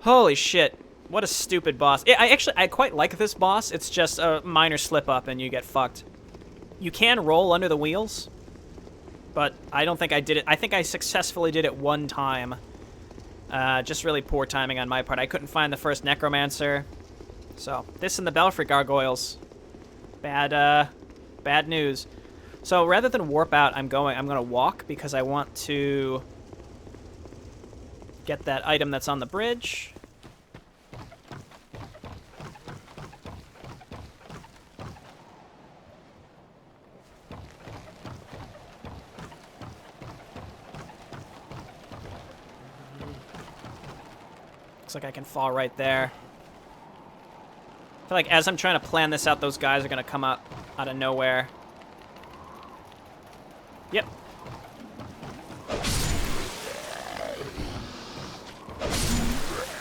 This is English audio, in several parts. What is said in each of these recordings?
Holy shit. What a stupid boss. I quite like this boss. It's just a minor slip-up and you get fucked. You can roll under the wheels, but I don't think I did it. I think I successfully did it one time. Just really poor timing on my part. I couldn't find the first necromancer. So, this and the Belfry gargoyles. Bad news. So, rather than warp out, I'm gonna walk because I want to get that item that's on the bridge. Looks like I can fall right there. I feel like as I'm trying to plan this out, those guys are going to come up out of nowhere. Yep.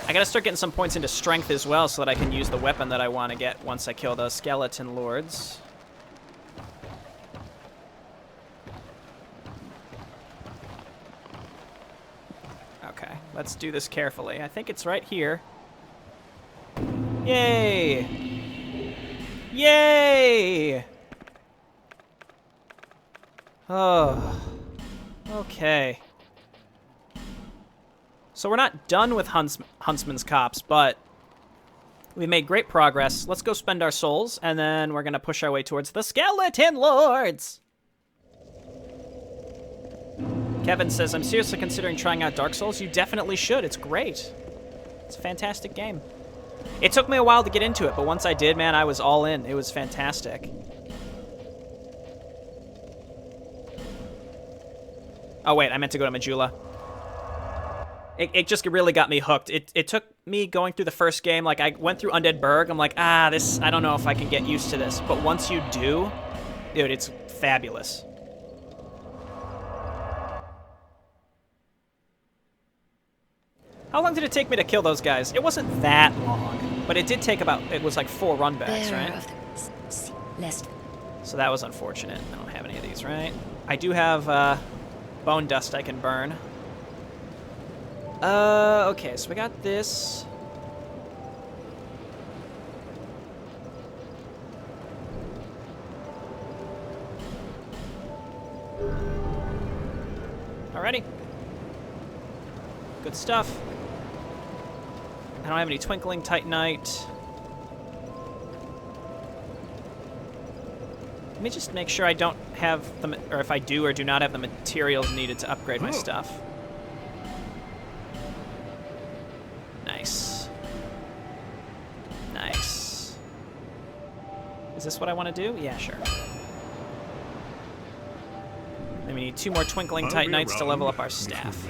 I got to start getting some points into strength as well so that I can use the weapon that I want to get once I kill those skeleton lords. Okay, let's do this carefully. I think it's right here. Yay! Yay! Oh. Okay. So we're not done with Huntsman's Copse, but we made great progress. Let's go spend our souls, and then we're going to push our way towards the Skeleton Lords! Kevin says, I'm seriously considering trying out Dark Souls. You definitely should. It's great. It's a fantastic game. It took me a while to get into it, but once I did, man, I was all in. It was fantastic. Oh, wait, I meant to go to Majula. It just really got me hooked. It took me going through the first game. Like, I went through Undead Burg. I'm like, I don't know if I can get used to this. But once you do, dude, it's fabulous. How long did it take me to kill those guys? It wasn't that long, but it did take about, it was like 4 runbacks, right? So that was unfortunate. I don't have any of these, right? I do have bone dust I can burn. Okay, so we got this. Alrighty. Good stuff. I don't have any Twinkling Titanite. Let me just make sure I don't have the, or if I do or do not have the materials needed to upgrade my stuff. Nice. Nice. Is this what I want to do? Yeah, sure. Then we need 2 more Twinkling Titanites to level up our staff.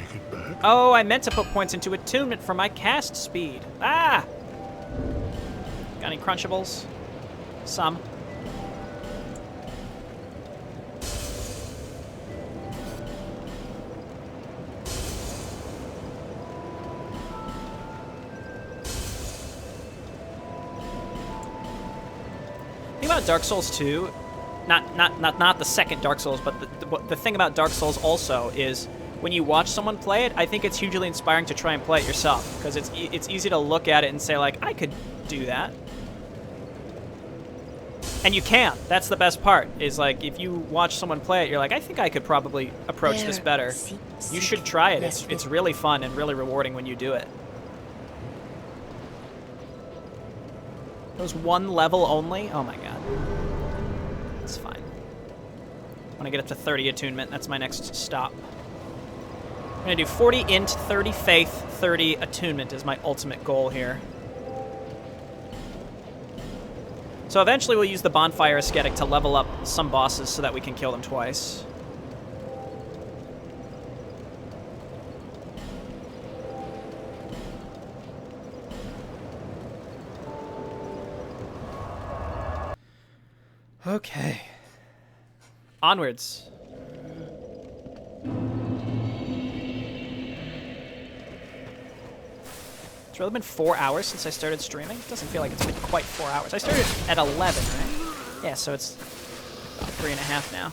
Oh, I meant to put points into attunement for my cast speed. Ah! Got any crunchables? Some. The thing about Dark Souls 2, not the second Dark Souls, but the thing about Dark Souls also is when you watch someone play it, I think it's hugely inspiring to try and play it yourself, because it's easy to look at it and say, like, I could do that. And you can. That's the best part, is like, if you watch someone play it, you're like, I think I could probably approach this better. You should try it. It's really fun and really rewarding when you do it. It was 1 level only? Oh my god. It's fine. When I get up to 30 attunement, that's my next stop. I'm gonna do 40 int, 30 faith, 30 attunement is my ultimate goal here. So eventually we'll use the bonfire aesthetic to level up some bosses so that we can kill them twice. Okay. Onwards. It's really been 4 hours since I started streaming. It doesn't feel like it's been quite 4 hours. I started at 11, right? Yeah, so it's about 3.5 now.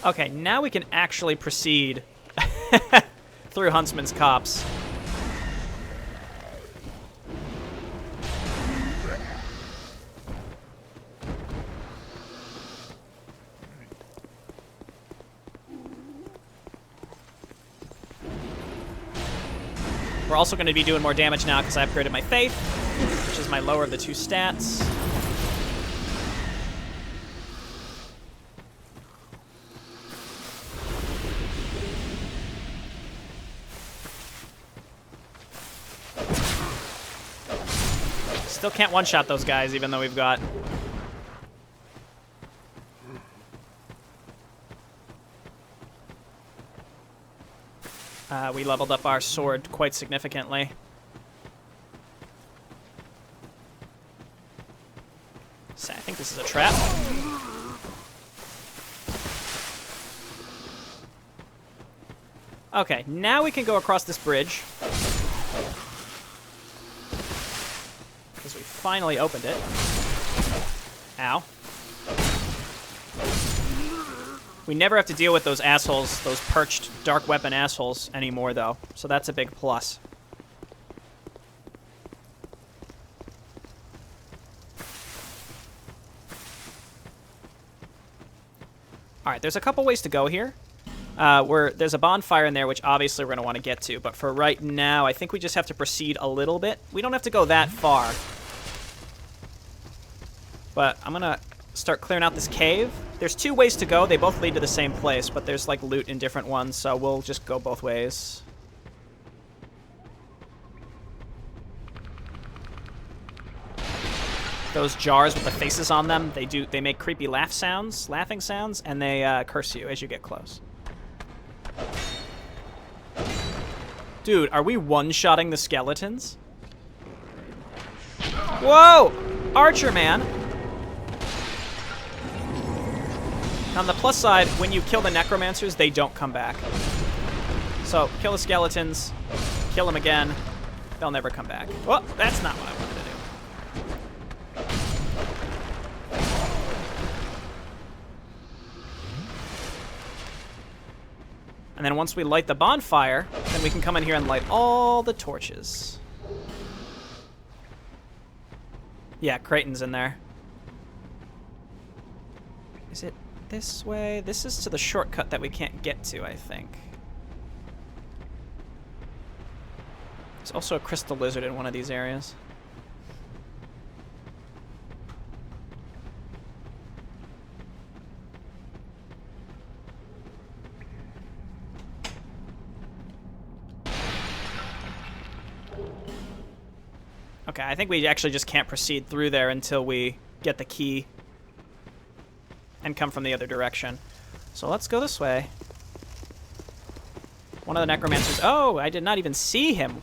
Okay, now we can actually proceed through Huntsman's Copse. We're also going to be doing more damage now because I upgraded my Faith, which is my lower of the two stats. Still can't one-shot those guys, even though we've got... we leveled up our sword quite significantly. So I think this is a trap. Okay, now we can go across this bridge. Because we finally opened it. Ow. We never have to deal with those assholes, those perched dark weapon assholes anymore, though. So that's a big plus. All right, there's a couple ways to go here. There's a bonfire in there, which obviously we're going to want to get to. But for right now, I think we just have to proceed a little bit. We don't have to go that far. But I'm going to start clearing out this cave. There's two ways to go. They both lead to the same place, but there's like loot in different ones, so we'll just go both ways. Those jars with the faces on them, they make creepy laughing sounds, and they curse you as you get close. Dude, are we one-shotting the skeletons? Whoa! Archer, man! On the plus side, when you kill the necromancers, they don't come back. So, kill the skeletons, kill them again, they'll never come back. Well, that's not what I wanted to do. And then once we light the bonfire, then we can come in here and light all the torches. Yeah, Creighton's in there. Is it this way? This is to the shortcut that we can't get to, I think. There's also a crystal lizard in one of these areas. Okay, I think we actually just can't proceed through there until we get the key and come from the other direction. So let's go this way. One of the necromancers... Oh, I did not even see him.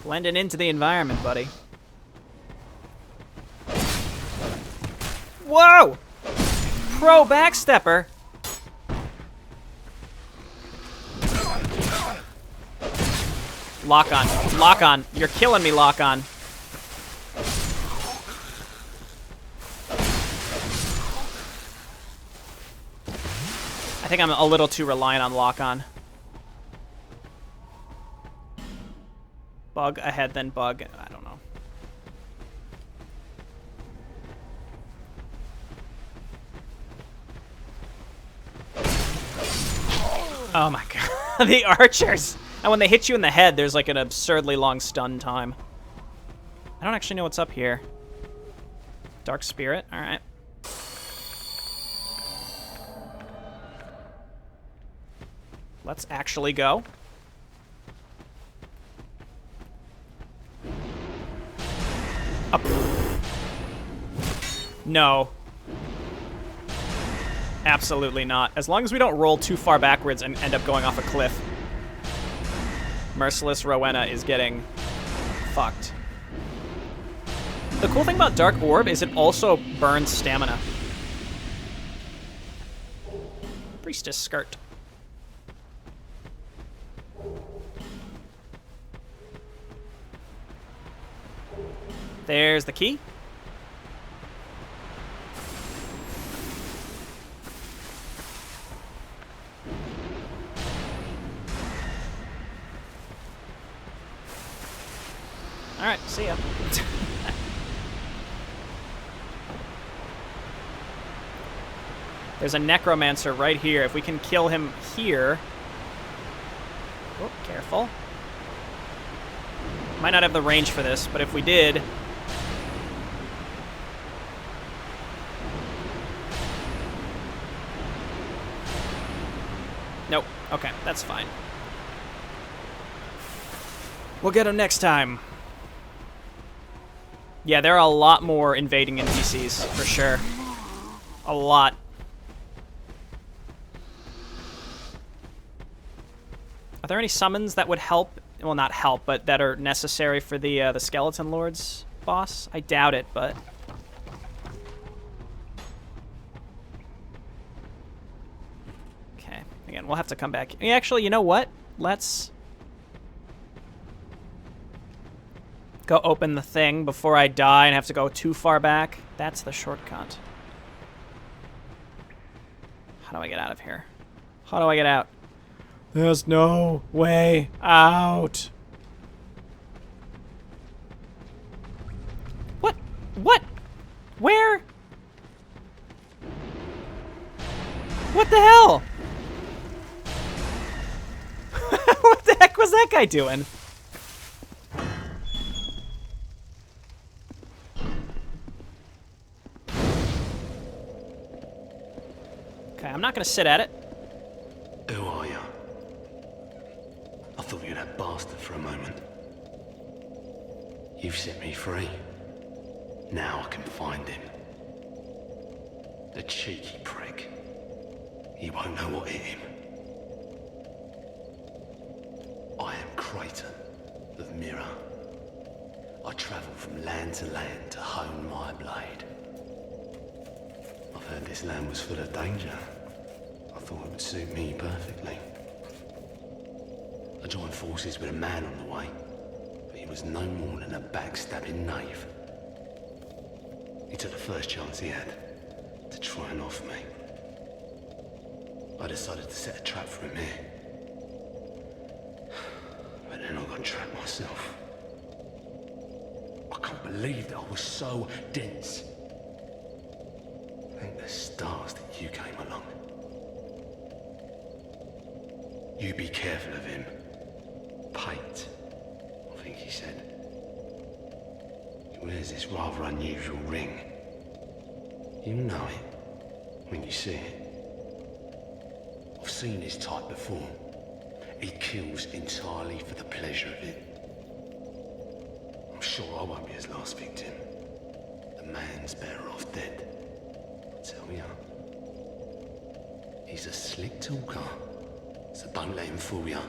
Blending into the environment, buddy. Whoa! Pro backstepper. Lock on. Lock on. You're killing me, lock on. I think I'm a little too reliant on lock on. Bug ahead, then bug. I don't know. Oh my god. The archers. And when they hit you in the head, there's like an absurdly long stun time. I don't actually know what's up here. Dark Spirit? Alright. Let's actually go. Up. No. Absolutely not. As long as we don't roll too far backwards and end up going off a cliff. Merciless Rowena is getting fucked. The cool thing about Dark Orb is it also burns stamina. Priestess skirt. There's the key. All right, see ya. There's a necromancer right here. If we can kill him here... Oh, careful. Might not have the range for this, but if we did... Nope. Okay, that's fine. We'll get him next time. Yeah, there are a lot more invading NPCs, for sure. A lot. Are there any summons that would help? Well, not help, but that are necessary for the Skeleton Lord's boss? I doubt it, but... Okay, again, we'll have to come back. Actually, you know what? Let's... go open the thing before I die and have to go too far back. That's the shortcut. How do I get out of here? How do I get out? There's no way out. What? What? Where? What the hell? What the heck was that guy doing? Okay, I'm not gonna sit at it. Who are you? I thought you were that bastard for a moment. You've set me free. Now I can find him. The cheeky prick. He won't know what hit him. I am Creighton of Mirror. I travel from land to land to hone my blade. I've heard this land was full of danger. I thought it would suit me perfectly. I joined forces with a man on the way, but he was no more than a backstabbing knave. He took the first chance he had to try and off me. I decided to set a trap for him here. But then I got trapped myself. I can't believe that I was so dense. Thank the stars that you came along. You be careful of him. Pate, I think he said. He wears this rather unusual ring. You know it when you see it. I've seen his type before. He kills entirely for the pleasure of it. I'm sure I won't be his last victim. The man's better off dead. I tell ya. He's a slick talker, so don't let him fool ya.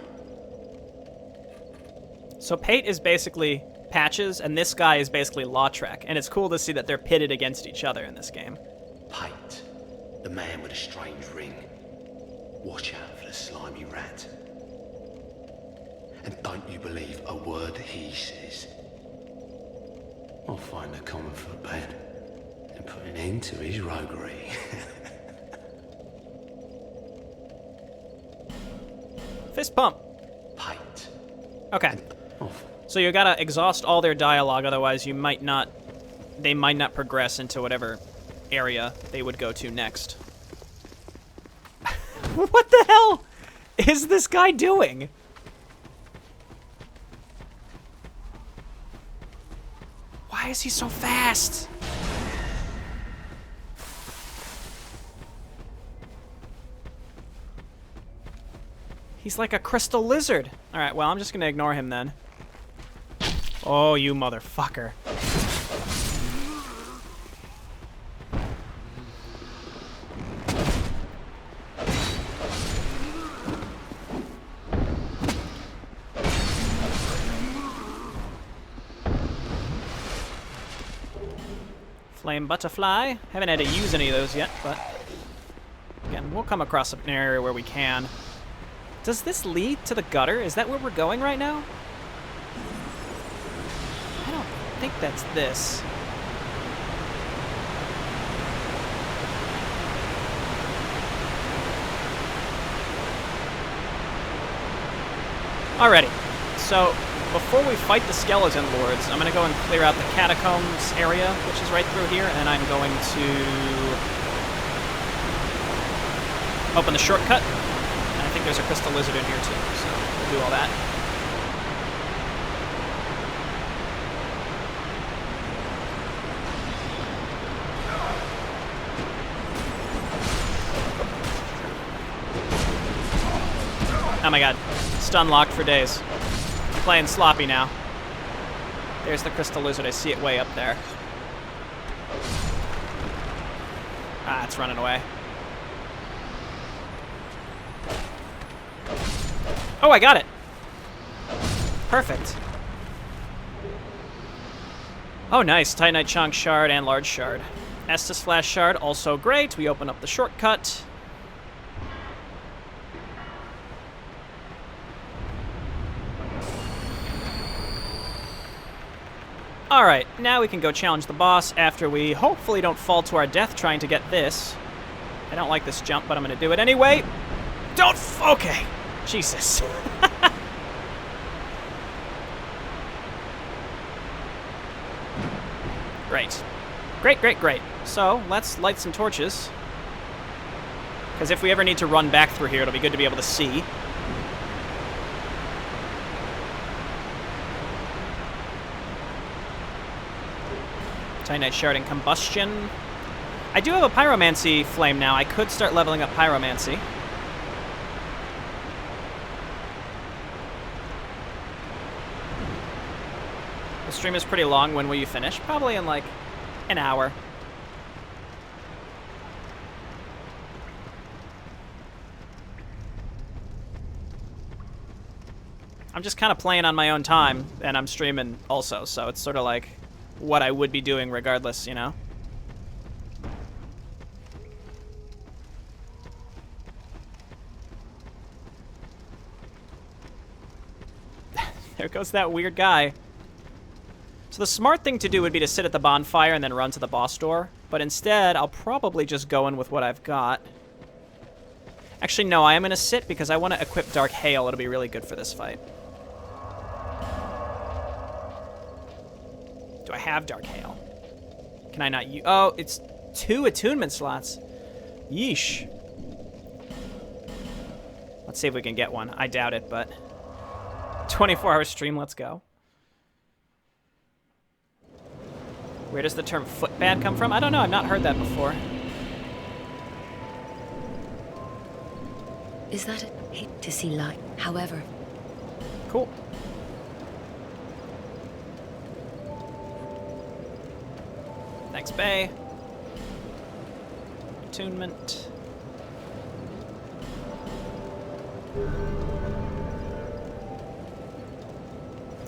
So Pate is basically Patches, and this guy is basically Lautrec, and it's cool to see that they're pitted against each other in this game. Pate, the man with a strange ring. Watch out for the slimy rat. And don't you believe a word he says. I'll find a common footbed and put an end to his roguery. Fist pump. Pate. Okay. Off. So you gotta exhaust all their dialogue, otherwise they might not progress into whatever area they would go to next. What the hell is this guy doing? Why is he so fast? He's like a crystal lizard. All right, well, I'm just gonna ignore him then. Oh, you motherfucker. Flame butterfly. Haven't had to use any of those yet, but again, we'll come across an area where we can. Does this lead to the gutter? Is that where we're going right now? I don't think that's this. Alrighty, so before we fight the Skeleton Lords, I'm going to go and clear out the Catacombs area, which is right through here, and I'm going to open the shortcut. And I think there's a crystal lizard in here too, so we'll do all that. Oh my god. Stun locked for days. I'm playing sloppy now. There's the crystal lizard. I see it way up there. Ah, it's running away. Oh, I got it. Perfect. Oh, nice. Titanite chunk shard and large shard. Estus flash shard, also great. We open up the shortcut. Alright, now we can go challenge the boss after we hopefully don't fall to our death trying to get this. I don't like this jump, but I'm going to do it anyway. Okay. Jesus. Great. Great. So, let's light some torches. Because if we ever need to run back through here, it'll be good to be able to see. Titanite shard and combustion. I do have a pyromancy flame now. I could start leveling up pyromancy. The stream is pretty long. When will you finish? Probably in like an hour. I'm just kind of playing on my own time, and I'm streaming also, so it's sort of like what I would be doing regardless, you know? There goes that weird guy. So the smart thing to do would be to sit at the bonfire and then run to the boss door, but instead, I'll probably just go in with what I've got. Actually, no, I am going to sit because I want to equip Dark Hail. It'll be really good for this fight. Do I have Dark Hail? Can I not use... Oh, it's 2 attunement slots. Yeesh. Let's see if we can get one. I doubt it, but... 24-hour stream, let's go. Where does the term footbad come from? I don't know, I've not heard that before. Is that a hate to see light? However... Cool. Thanks, Bay. Attunement.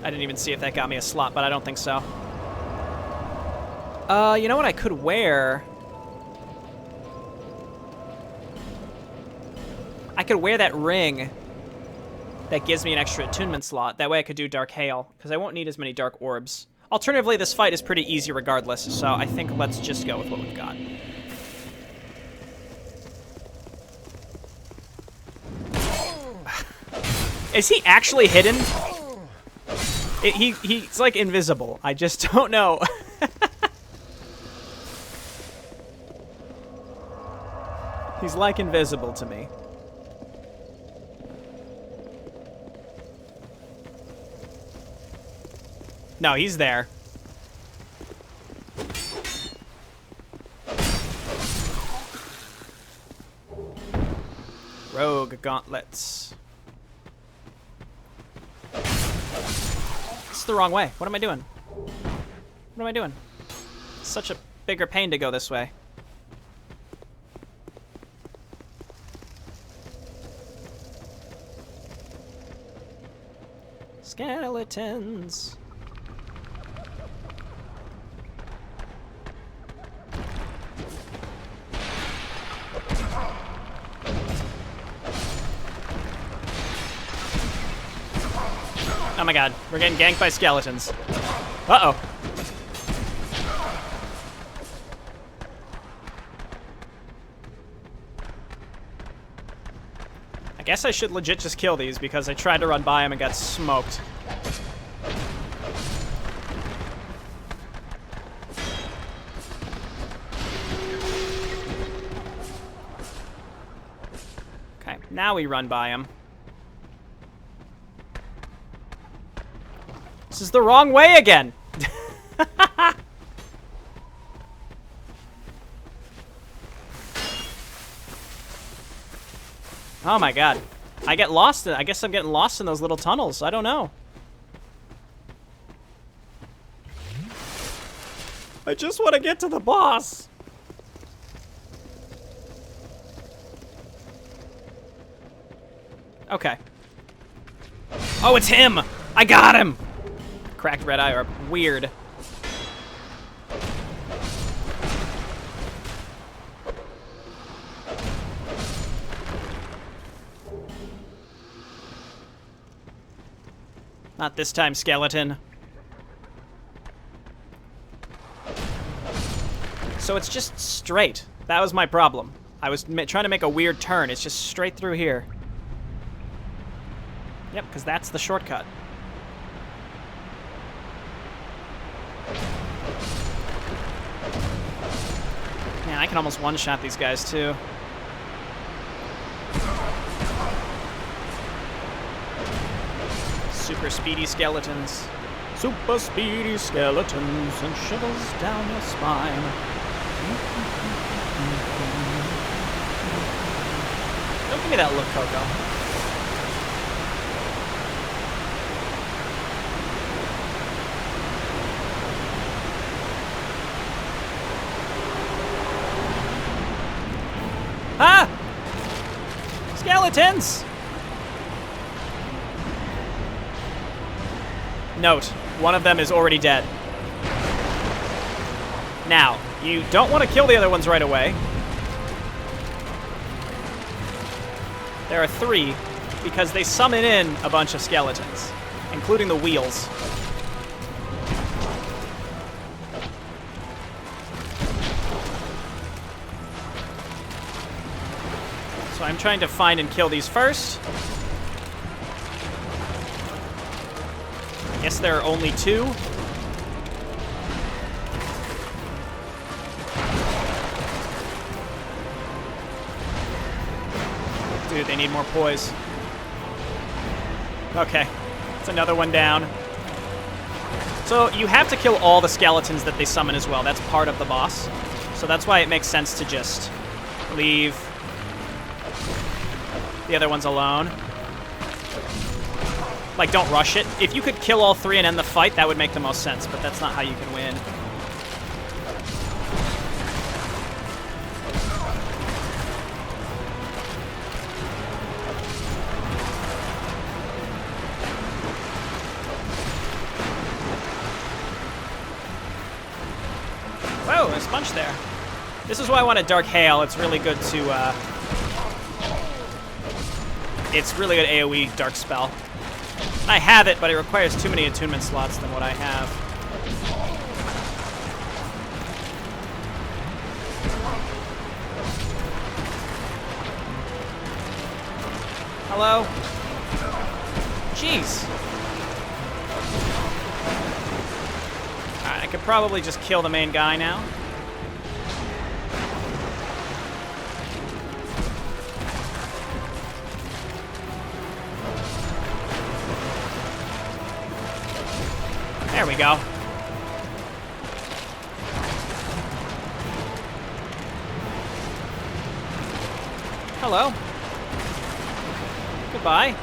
I didn't even see if that got me a slot, but I don't think so. You know what I could wear? I could wear that ring that gives me an extra attunement slot. That way I could do Dark Hail, because I won't need as many Dark Orbs. Alternatively, this fight is pretty easy regardless, so I think let's just go with what we've got. Is he actually hidden? He's like invisible. I just don't know. He's like invisible to me. No, he's there. Rogue gauntlets. It's the wrong way. What am I doing? What am I doing? It's such a bigger pain to go this way. Skeletons. Oh my god, we're getting ganked by skeletons. Uh-oh. I guess I should legit just kill these because I tried to run by them and got smoked. Okay, now we run by them. This is the wrong way again! Oh my god. I get lost. I guess I'm getting lost in those little tunnels. I don't know. I just want to get to the boss. Okay. Oh, it's him! I got him! Cracked red eye orb. Weird. Not this time, skeleton. So it's just straight. That was my problem. I was trying to make a weird turn. It's just straight through here. Yep, because that's the shortcut. Man, I can almost one-shot these guys, too. Super speedy skeletons. Super speedy skeletons and shivers down your spine. Don't give me that look, Coco. Ah! Skeletons! Note, one of them is already dead. Now, you don't want to kill the other ones right away. There are 3, because they summon in a bunch of skeletons, including the wheels. So I'm trying to find and kill these first. Guess there are only 2. Dude, they need more poise. Okay, it's another one down. So you have to kill all the skeletons that they summon as well. That's part of the boss. So that's why it makes sense to just leave the other ones alone. Like, don't rush it. If you could kill all 3 and end the fight, that would make the most sense, but that's not how you can win. Whoa, there's a bunch there. This is why I wanted Dark Hail. It's really good to, it's really good AoE dark spell. I have it, but it requires too many attunement slots than what I have. Hello? Jeez. Alright, I could probably just kill the main guy now. There we go. Hello. Goodbye.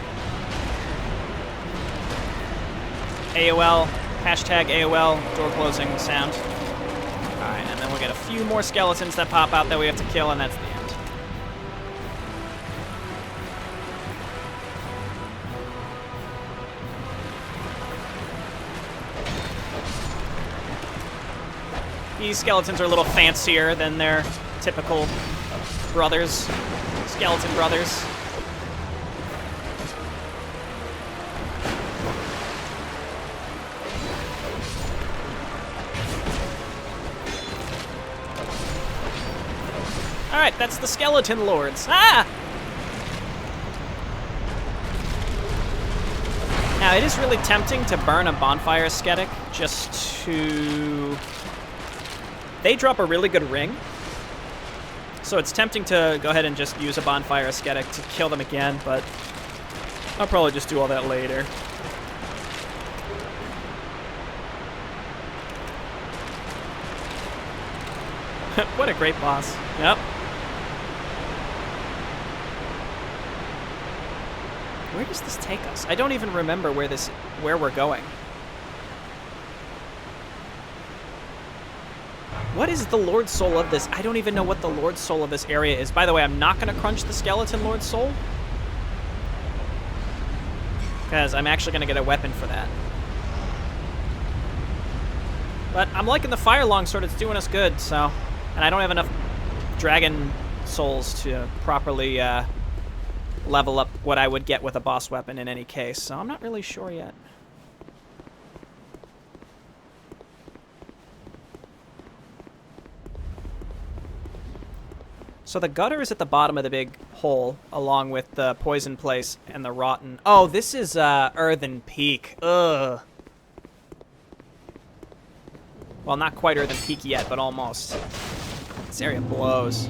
AOL, hashtag AOL, door closing sound. Alright, and then we'll get a few more skeletons that pop out that we have to kill, and that's the end. These skeletons are a little fancier than their typical brothers, skeleton brothers. Alright, that's the skeleton lords. Ah! Now, it is really tempting to burn a bonfire ascetic just to... They drop a really good ring, so it's tempting to go ahead and just use a bonfire ascetic to kill them again, but I'll probably just do all that later. What a great boss. Yep. Where does this take us? I don't even remember where we're going. What is the Lord Soul of this? I don't even know what the Lord Soul of this area is. By the way, I'm not going to crunch the skeleton Lord Soul, because I'm actually going to get a weapon for that. But I'm liking the fire longsword. It's doing us good, so... And I don't have enough dragon souls to properly level up what I would get with a boss weapon in any case, so I'm not really sure yet. So the gutter is at the bottom of the big hole, along with the poison place and the rotten... Oh, this is Earthen Peak. Ugh. Well, not quite Earthen Peak yet, but almost. This area blows.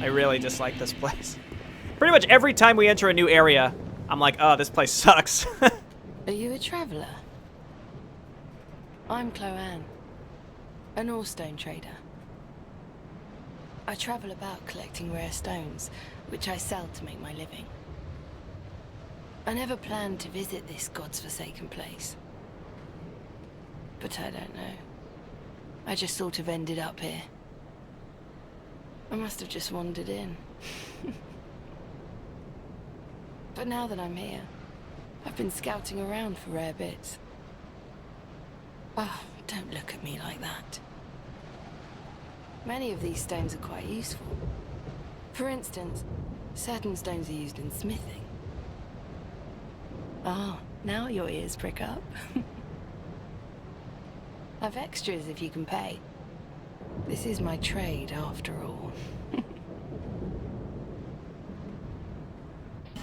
I really dislike this place. Pretty much every time we enter a new area, I'm like, oh, this place sucks. Are you a traveler? I'm Chloanne, an ore-stone trader. I travel about collecting rare stones, which I sell to make my living. I never planned to visit this God's forsaken place. But I don't know. I just sort of ended up here. I must have just wandered in. But now that I'm here, I've been scouting around for rare bits. Oh, don't look at me like that. Many of these stones are quite useful. For instance, certain stones are used in smithing. Oh, now your ears prick up. I've extras if you can pay. This is my trade, after all.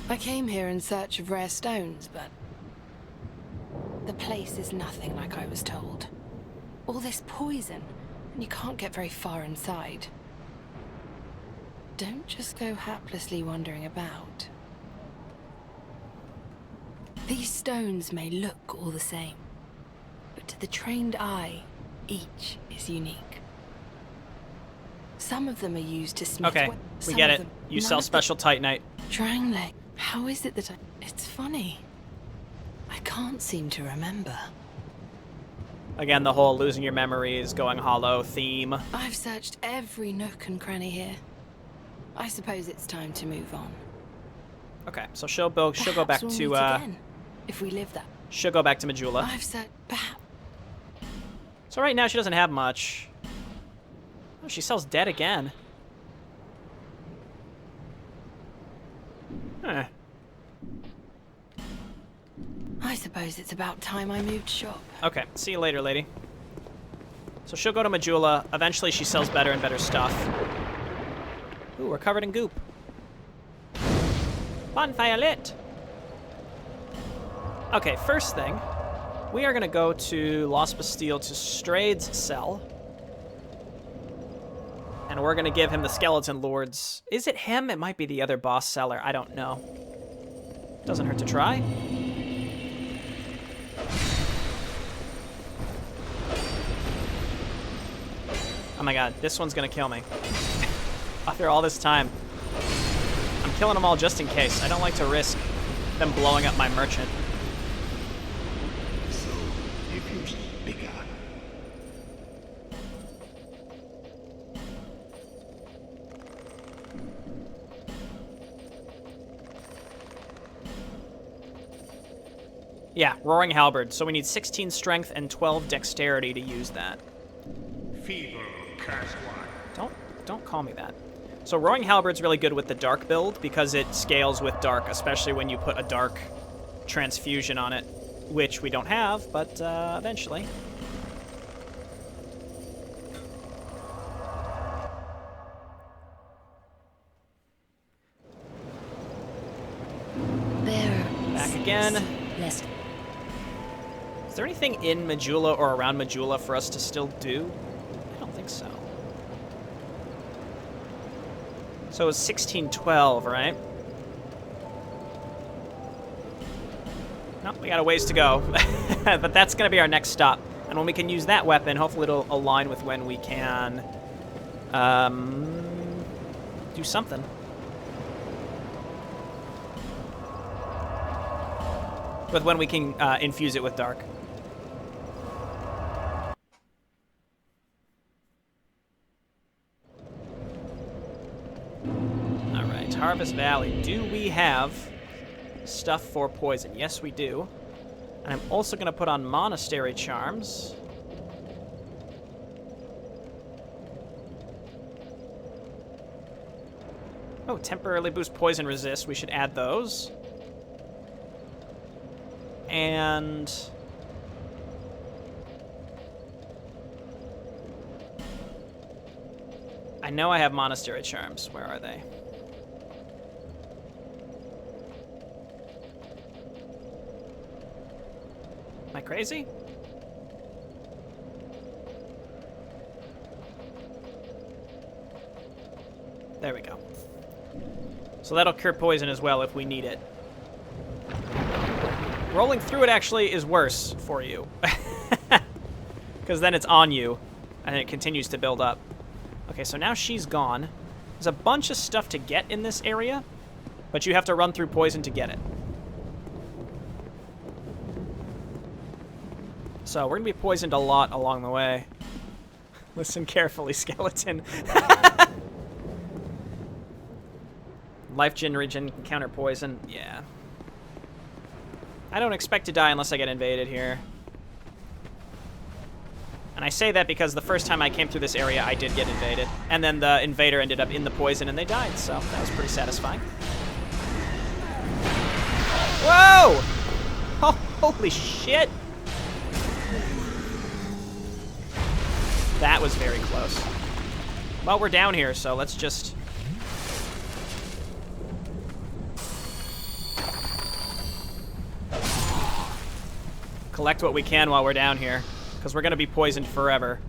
I came here in search of rare stones, but the place is nothing like I was told. All this poison, and you can't get very far inside. Don't just go haplessly wandering about. These stones may look all the same, but to the trained eye, each is unique. Some of them are used to smith. Okay, we get it. You sell special titanite. Triangle. How is it that It's funny. I can't seem to remember. Again, the whole losing your memories, going hollow theme. I've searched every nook and cranny here. I suppose it's time to move on. Okay, so she'll go back Perhaps to we'll meet again, if we live that. she'll go back to Majula. I've searched. Perhaps. So right now she doesn't have much. Oh, she sells dead again. Huh. I suppose it's about time I moved shop. Okay, see you later, lady. So she'll go to Majula. Eventually she sells better and better stuff. Ooh, we're covered in goop. Bonfire lit! Okay, first thing, we are gonna go to Los Bastille to Strade's cell. And we're gonna give him the Skeleton Lord's... Is it him? It might be the other boss seller. I don't know. Doesn't hurt to try. Oh my god, this one's gonna kill me. After all this time. I'm killing them all just in case. I don't like to risk them blowing up my merchant. So, if you're bigger. Yeah, Roaring Halberd. So we need 16 strength and 12 dexterity to use that. Feeble, Caswine. Don't call me that. So Roaring Halberd's really good with the dark build because it scales with dark, especially when you put a dark transfusion on it, which we don't have, but eventually. There. Back again. Less. Is there anything in Majula or around Majula for us to still do? I don't think so. So it's 1612, right? Nope, we got a ways to go. But that's going to be our next stop. And when we can use that weapon, hopefully it'll align with when we can do something. with when we can infuse it with dark. All right, Harvest Valley. Do we have stuff for poison? Yes, we do. And I'm also going to put on Monastery Charms. Oh, temporarily boost poison resist. We should add those. And I know I have Monastery Charms. Where are they? Am I crazy? There we go. So that'll cure poison as well if we need it. Rolling through it actually is worse for you. Because then it's on you, and it continues to build up. Okay, so now she's gone. There's a bunch of stuff to get in this area, but you have to run through poison to get it. So we're going to be poisoned a lot along the way. Listen carefully, skeleton. Life gen regen, counter poison. Yeah. I don't expect to die unless I get invaded here. And I say that because the first time I came through this area, I did get invaded. And then the invader ended up in the poison and they died, so that was pretty satisfying. Whoa! Oh, holy shit! That was very close. Well, we're down here, so let's just... collect what we can while we're down here, because we're going to be poisoned forever.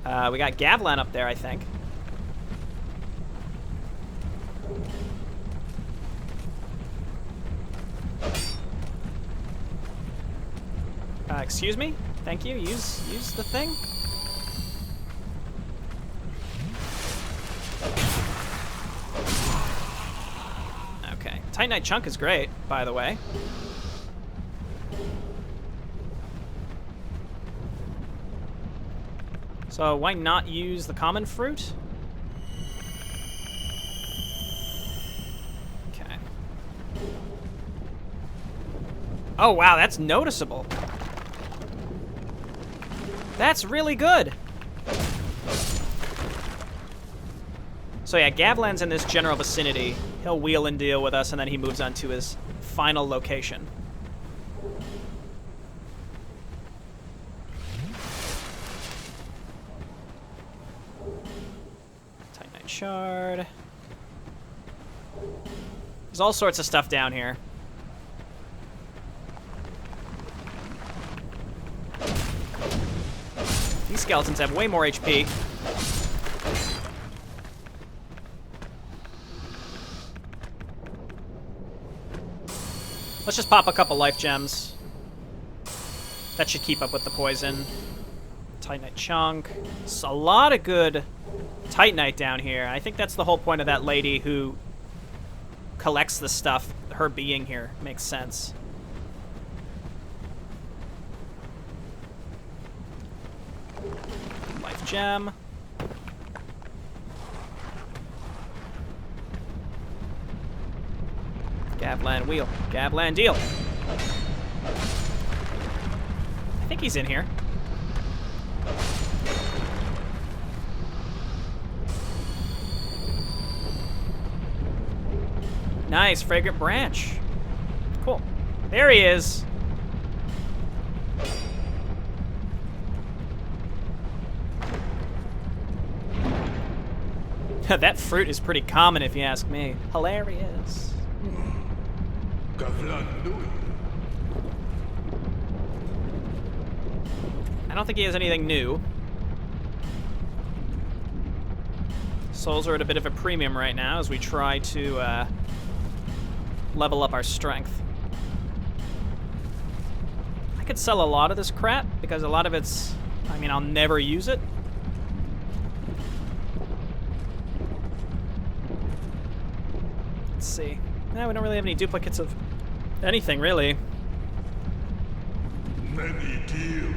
We got Gavlan up there, I think. Excuse me? Thank you. Use the thing. Okay. Titanite Chunk is great, by the way. So why not use the common fruit? Okay. Oh, wow, that's noticeable. That's really good. So yeah, Gavlan's in this general vicinity. He'll wheel and deal with us, and then he moves on to his final location. Titanite Shard. There's all sorts of stuff down here. These skeletons have way more HP. Let's just pop a couple life gems. That should keep up with the poison. Titanite Chunk. It's a lot of good Titanite down here. I think that's the whole point of that lady who collects the stuff. Her being here makes sense. Life gem. Gavlan wheel. Gavlan deal. I think he's in here. Nice, fragrant branch. Cool. There he is. That fruit is pretty common if you ask me. Hilarious. I don't think he has anything new. Souls are at a bit of a premium right now as we try to level up our strength. I could sell a lot of this crap because a lot of it's, I mean, I'll never use it. see. Yeah, we don't really have any duplicates of anything, really. Many deal.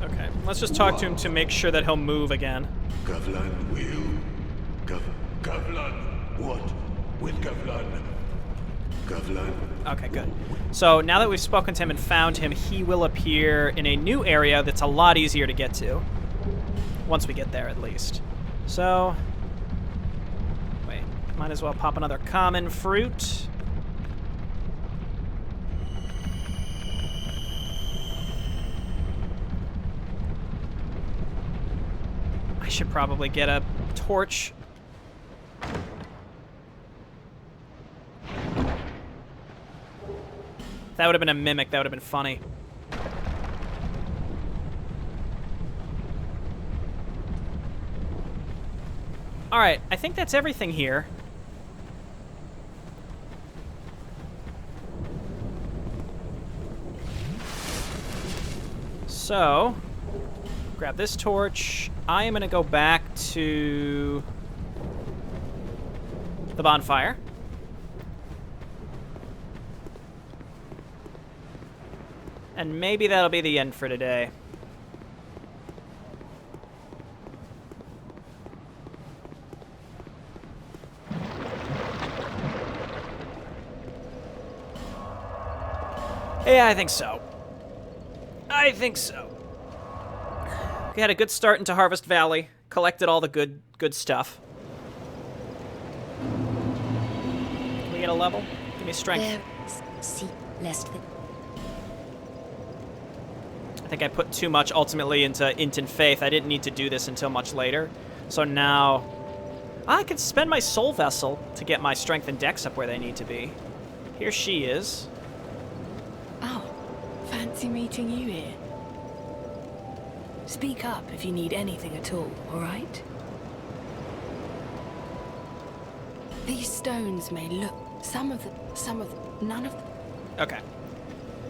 Okay, let's just talk to him to make sure that he'll move again. Gavlan will. Gavlan. What? With Gavlan. Gavlan. Okay, good. So now that we've spoken to him and found him, he will appear in a new area that's a lot easier to get to. Once we get there, at least. So, wait, might as well pop another common fruit. I should probably get a torch. If that would have been a mimic, that would have been funny. Alright, I think that's everything here. So, grab this torch. I am going to go back to the bonfire. And maybe that'll be the end for today. Yeah, I think so. I think so. We had a good start into Harvest Valley. Collected all the good stuff. Can we get a level? Give me strength. I think I put too much ultimately into Int and Faith. I didn't need to do this until much later. So now I can spend my Soul Vessel to get my Strength and Dex up where they need to be. Here she is. Oh, fancy meeting you here. Speak up if you need anything at all, all right? These stones may look, some of them, none of them. Okay.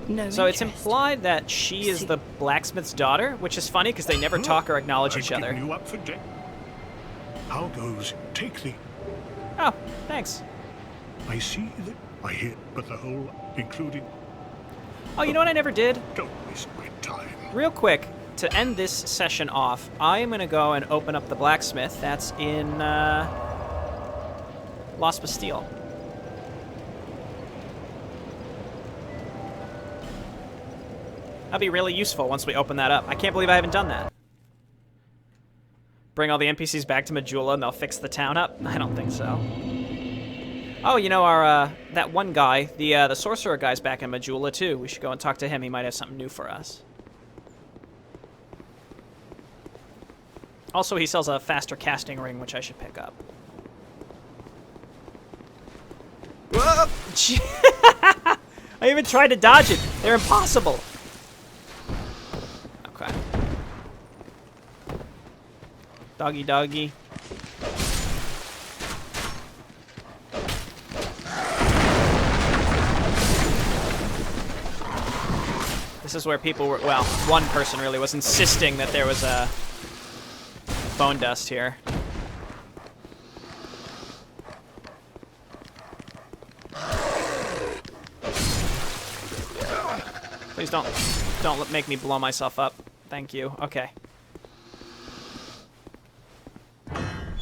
No So it's interest. implied that she is the blacksmith's daughter, which is funny because they never talk or acknowledge each other. You up for How goes? Take the. Oh, thanks. I see that. I hear, but the whole, including. Oh, you know what I never did? Don't waste my time. Real quick, to end this session off, I am going to go and open up the blacksmith. That's in Lost Bastille. That'll be really useful once we open that up. I can't believe I haven't done that. Bring all the NPCs back to Majula and they'll fix the town up? I don't think so. Oh, you know, our that one guy, the sorcerer guy's back in Majula too. We should go and talk to him. He might have something new for us. Also, he sells a faster casting ring, which I should pick up. Whoa! I even tried to dodge it. They're impossible. Okay. Doggy, doggy. This is where people were, well, one person really was insisting that there was a bone dust here. Please don't make me blow myself up. Thank you. Okay.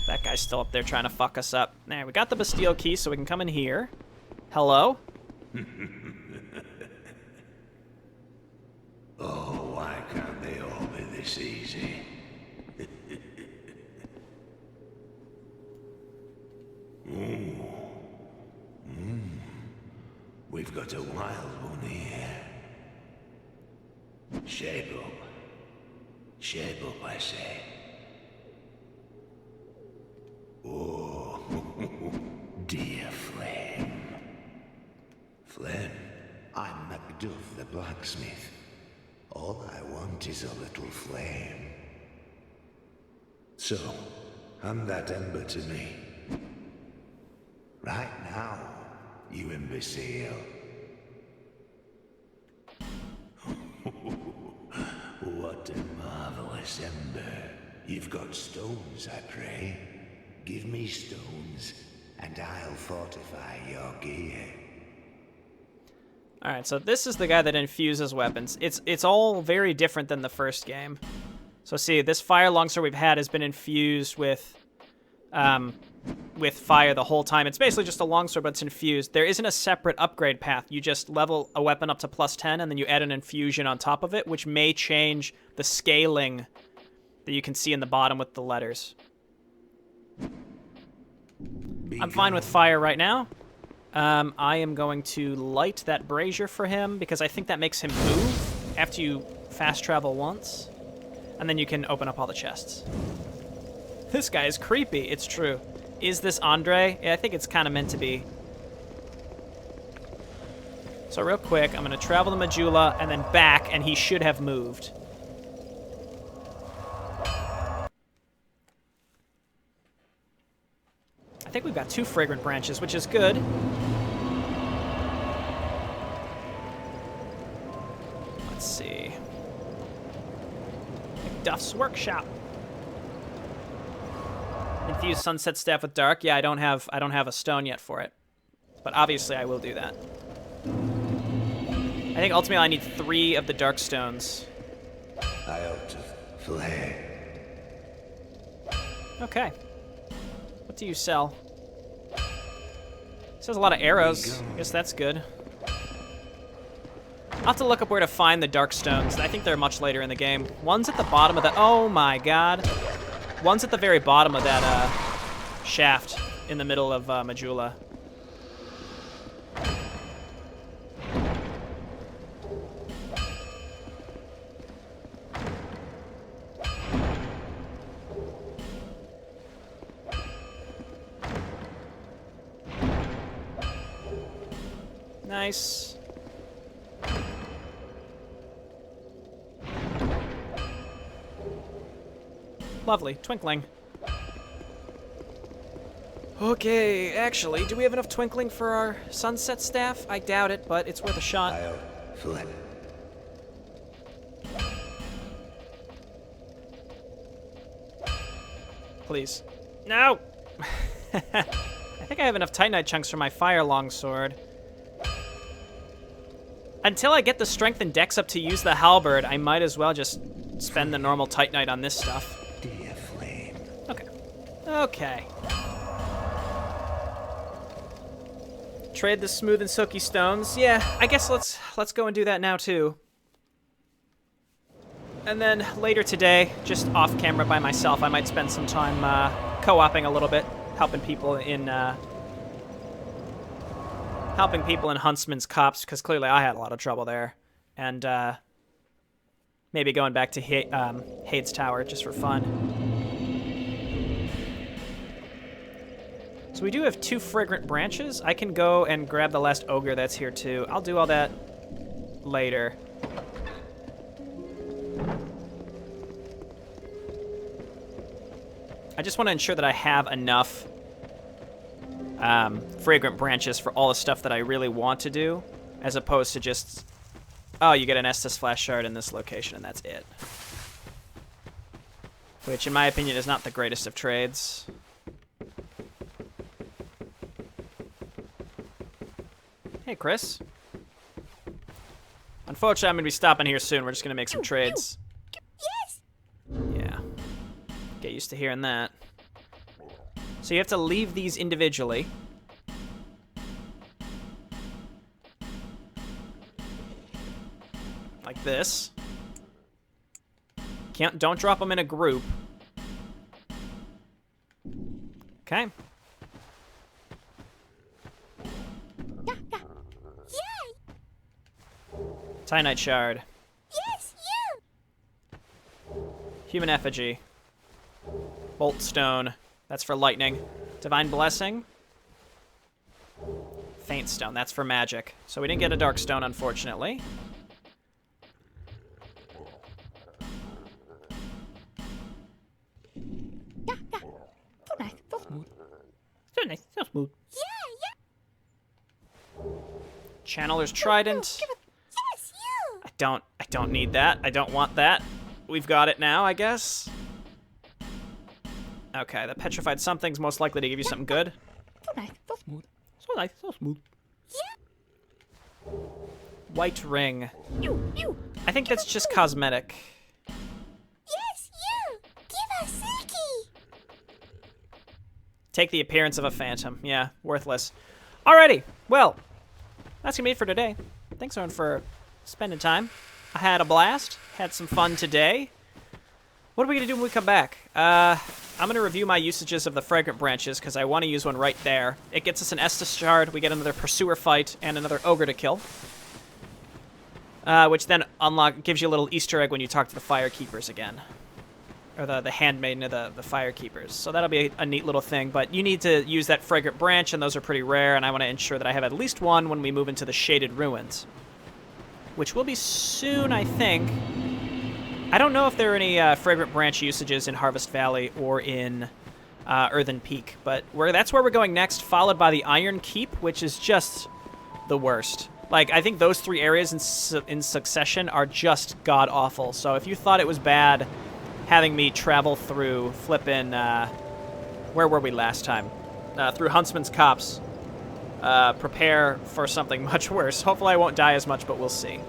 That guy's still up there trying to fuck us up. There, we got the Bastille key, so we can come in here. Hello? Oh, why can't they all be this easy? We've got a wild one here. Shape up. Shape up, I say. Oh, dear Flame. Flame, I'm Macduff the blacksmith. All I want is a little flame. So, hand that ember to me. Right now, you imbecile. What a marvelous ember. You've got stones, I pray. Give me stones, and I'll fortify your gear. Alright, so this is the guy that infuses weapons. It's all very different than the first game. So see, this fire longsword we've had has been infused with fire the whole time. It's basically just a longsword, but it's infused. There isn't a separate upgrade path. You just level a weapon up to +10, and then you add an infusion on top of it, which may change the scaling that you can see in the bottom with the letters. I'm fine with fire right now. I am going to light that brazier for him, because I think that makes him move after you fast travel once. And then you can open up all the chests. This guy is creepy, it's true. Is this Andre? Yeah, I think it's kind of meant to be. So real quick, I'm going to travel to Majula and then back, and he should have moved. I think we've got 2 fragrant branches, which is good. Let's see. McDuff's workshop. Infuse sunset staff with dark. Yeah, I don't have a stone yet for it, but obviously I will do that. I think ultimately I need 3 of the dark stones. I ought to flare. Okay. What do you sell? It says a lot of arrows. I guess that's good. I'll have to look up where to find the dark stones. I think they're much later in the game. One's at the bottom of that. Oh my god. One's at the very bottom of that shaft in the middle of Majula. Nice. Lovely. Twinkling. Okay, actually, do we have enough twinkling for our sunset staff? I doubt it, but it's worth a shot. I'll flare. Please. No! I think I have enough Titanite chunks for my fire longsword. Until I get the strength and dex up to use the halberd, I might as well just spend the normal Titanite on this stuff. Dear flame. Okay. Okay. Trade the smooth and silky stones. Yeah, I guess let's go and do that now too. And then later today, just off camera by myself, I might spend some time co-oping a little bit, helping people in Huntsman's Copse, because clearly I had a lot of trouble there, and maybe going back to Hades Tower just for fun. So we do have 2 fragrant branches. I can go and grab the last ogre that's here too. I'll do all that later. I just want to ensure that I have enough fragrant branches for all the stuff that I really want to do, as opposed to just, oh, you get an Estus Flash Shard in this location and that's it. Which, in my opinion, is not the greatest of trades. Hey, Chris. Unfortunately, I'm going to be stopping here soon. We're just going to make some trades. Yes. Yeah. Get used to hearing that. So you have to leave these individually. Like this. Don't drop them in a group. Okay. Yay! Titanite Shard. Yes, you! Human Effigy. Bolt Stone. That's for lightning. Divine Blessing. Faint Stone. That's for magic. So we didn't get a Dark Stone, unfortunately. Ja, ja. So nice, so smooth. So nice. So smooth. Yeah, yeah. Channeler's Trident. Give it. Yes, you! I don't need that. I don't want that. We've got it now, I guess. Okay, the petrified something's most likely to give you something good. So nice. So nice, so smooth. White ring. You. I think that's just cosmetic. Yes, you. Give us Silky. Take the appearance of a phantom. Yeah, worthless. Alrighty, well, that's gonna be it for today. Thanks, everyone, for spending time. I had a blast. Had some fun today. What are we gonna do when we come back? I'm gonna review my usages of the fragrant branches because I want to use one right there. It gets us an Estus shard. We get another pursuer fight and another ogre to kill. Which then gives you a little Easter egg when you talk to the firekeepers again. Or the handmaiden of the firekeepers. So that'll be a neat little thing. But you need to use that fragrant branch, and those are pretty rare, and I want to ensure that I have at least one when we move into the Shaded Ruins. Which will be soon, I think. I don't know if there are any fragrant branch usages in Harvest Valley or in Earthen Peak, but that's where we're going next, followed by the Iron Keep, which is just the worst. Like, I think those three areas in succession are just god-awful. So if you thought it was bad having me travel through flippin', where were we last time? Through Huntsman's Copse, prepare for something much worse. Hopefully I won't die as much, but we'll see.